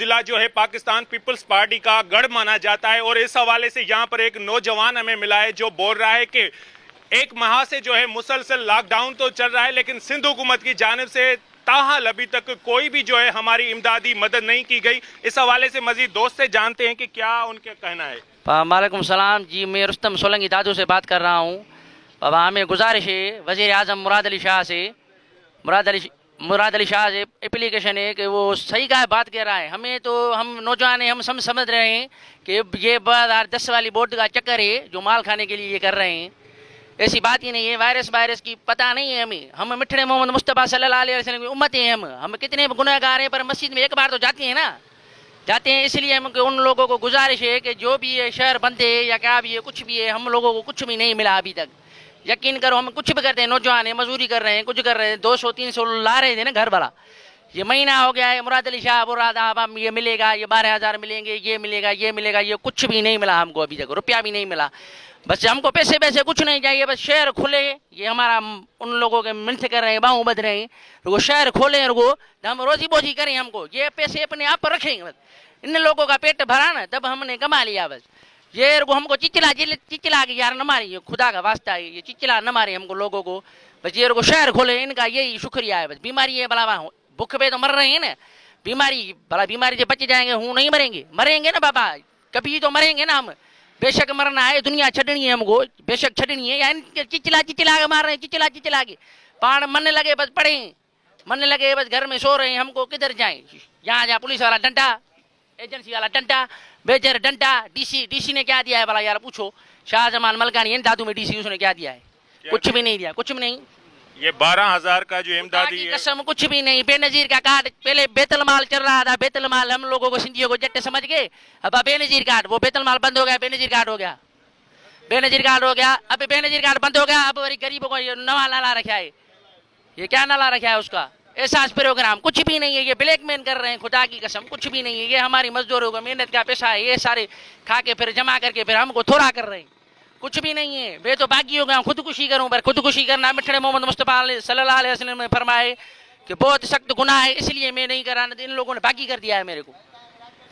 जिला जो है पाकिस्तान पीपल्स पार्टी का गढ़ माना जाता है और इस हवाले से यहाँ पर एक नौजवान हमें मिला है जो बोल रहा है कि एक माह से जो है मुसलसल लॉकडाउन तो चल रहा है लेकिन सिंध हुकूमत की जानिब से ताहाल अभी तक कोई भी जो है हमारी इमदादी मदद नहीं की गई। इस हवाले से मजीद दोस्त से जानते हैं कि क्या उनका कहना है। वालेकुम सलाम जी, मैं रुस्तम सोलंकी दादू से बात कर रहा हूँ। बाबा हमें गुजारिश है वज़ीर आज़म मुराद अली शाह से एप्लीकेशन है कि वो सही का बात कह रहा है। हमें तो हम नौजवान हैं, हम समझ रहे हैं कि ये 2010 वाली बोर्ड का चक्कर है जो माल खाने के लिए ये कर रहे हैं। ऐसी बात ही नहीं है। वायरस की पता नहीं है हमें। हम मिठड़े मोहम्मद मुस्तफ़ा सल्लल्लाहु अलैहि वसल्लम की उम्मत हैं। हम कितने गुनहगार हैं पर मस्जिद में एक बार तो जाते हैं ना, जाते हैं। इसलिए हम उन लोगों को गुजारिश है कि जो भी है शहर बंद है या क्या भी है कुछ भी है, हम लोगों को कुछ भी नहीं मिला अभी तक। यकीन करो हम कुछ भी करते हैं, नौजवान है, मजदूरी कर रहे हैं, कुछ कर रहे हैं, 200-300 ला रहे थे ना घर वाला। ये महीना हो गया है, मुराद अली शाह बोल रहा था ये मिलेगा, ये 12,000 मिलेंगे, ये मिलेगा, ये मिलेगा, ये कुछ भी नहीं मिला हमको अभी तक, रुपया भी नहीं मिला। बस हमको पैसे वैसे कुछ नहीं चाहिए, बस शहर खुले। ये हमारा उन लोगों के मिन्नत कर रहे हैं, बाहों बद रहे हैं, वो शहर खोले हम रोजी बोजी करें। हमको ये पैसे अपने आप पर रखेंगे, बस इन लोगों का पेट भरा ना तब हमने कमा लिया। बस ये हमको चिचला के यार न मारी, खुदा का वास्ता है, ये चिचला न मारे हमको लोगों को। बस ये शहर खोले, इनका यही शुक्रिया है। बस बीमारी है भला, भूख पे तो मर रहे हैं ना, बीमारी भला बीमारी से बच जाएंगे, हूँ नहीं मरेंगे ना बाबा, कभी तो मरेंगे ना हम। बेशक मरना है, दुनिया छड़नी है हमको, बेशक छड़नी है। या चिचला के मार रहे हैं, चिचला के पान मन लगे बस पड़े, मन लगे बस घर में सो रहे हैं। हमको किधर जाए, यहाँ जहाँ पुलिस वाला डंडा, एजेंसी वाला डंडा, बेजर डंडा, डीसी ने क्या दिया है भला यार पूछो। शाहजमान मलकानी है दादू में डीसी, उसने क्या दिया है? कुछ भी नहीं दिया, कुछ भी नहीं। ये 12,000 का जो इमदादी है, कसम कुछ भी नहीं। बेनजीर का कार्ड पहले बेतल माल चल रहा था, बेतल माल हम लोगों को सिंधियों को जट्टे समझ गए। अब बेनजीर कार्ड, वो बेतल माल बंद हो गया, बेनजीर कार्ड हो गया, बेनजीर कार्ड हो गया। अब बेनजीर कार्ड बंद हो गया, अब गरीबों को नवा नाला रखा है। ये क्या नाला रखा है उसका? एहसास प्रोग्राम कुछ भी नहीं है। ये ब्लैकमेल कर रहे हैं, खुदा की कसम कुछ भी नहीं है। ये हमारी मजदूरों को मेहनत का पैसा है, ये सारे खा के फिर जमा करके फिर हमको थोड़ा कर रहे हैं, कुछ भी नहीं है। वे तो बाकी हो गया, खुदकुशी करूं पर खुदकुशी करना मिठड़े मोहम्मद मुस्तफ़ा सल्लल्लाहु अलैहि वसल्लम ने फरमाए कि बहुत सख्त गुनाह है, इसलिए मैं नहीं करा। इन लोगों ने बाकी कर दिया है मेरे को,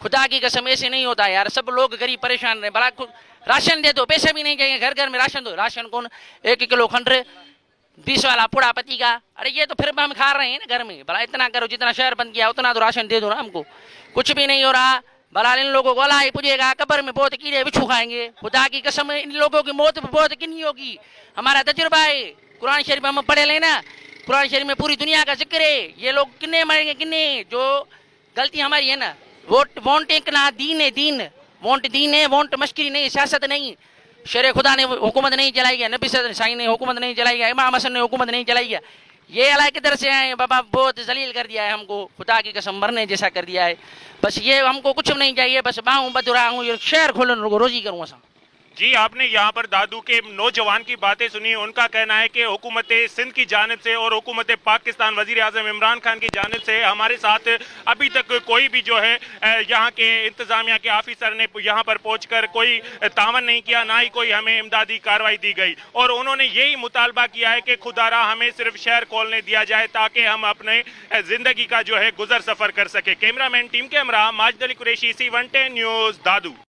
खुदा की कसम ऐसे नहीं होता यार। सब लोग गरीब परेशान रहे, बड़ा राशन दे दो, पैसे भी नहीं चाहिए, घर घर में राशन दो। राशन कौन 1 किलो खंड 20 वाला पूरा पति का, अरे ये तो फिर हम खा रहे हैं ना घर में। भला इतना करो, जितना शहर बंद किया उतना तो राशन दे दो ना हमको। कुछ भी नहीं हो रहा। भला इन लोगों को अल्लाह ही पूछेगा, कब्र में बहुत कीड़े बिच्छू खाएंगे। खुदा की कसम इन लोगों की मौत बहुत किन्नी होगी। हमारा तजुर्बा है, कुरान शरीफ में हम पढ़े लेना, कुरान शरीफ में पूरी दुनिया का जिक्र है। ये लोग किन्ने मरेंगे, किन्ने। जो गलती हमारी है ना, वोट एक ना दीन है, दीन है, वोट मश्करी नहीं, सियासत नहीं। शेर खुदा ने हुकूमत नहीं चलाई गया, नबी साईं ने हुकूमत नहीं चलाई गया, इमाम हसन ने हुकूमत नहीं चलाई गया। ये अल्लाह किधर से आए बाबा, बहुत जलील कर दिया है हमको, खुदा की कसम मरने जैसा कर दिया है। बस ये हमको कुछ नहीं चाहिए, बस बाहूं बदुरा हूँ, ये शहर खोलन रोजी करूँ ऐसा। जी आपने यहाँ पर दादू के नौजवान की बातें सुनी। उनका कहना है कि हुकूमत सिंध की जानिब से और हुकूमत पाकिस्तान वजीर आज़म इमरान खान की जानिब से हमारे साथ अभी तक कोई भी जो है यहाँ के इंतजामिया के ऑफिसर ने यहाँ पर पहुँचकर कोई तावन नहीं किया, ना ही कोई हमें इमदादी कार्रवाई दी गई। और उन्होंने यही मुतालबा किया है कि खुदारा हमें सिर्फ शहर खोलने दिया जाए ताकि हम अपने जिंदगी का जो है गुजर सफर कर सके। कैमरामैन टीम के हमरा माजिद अली कुरैशी, C110 न्यूज़ दादू।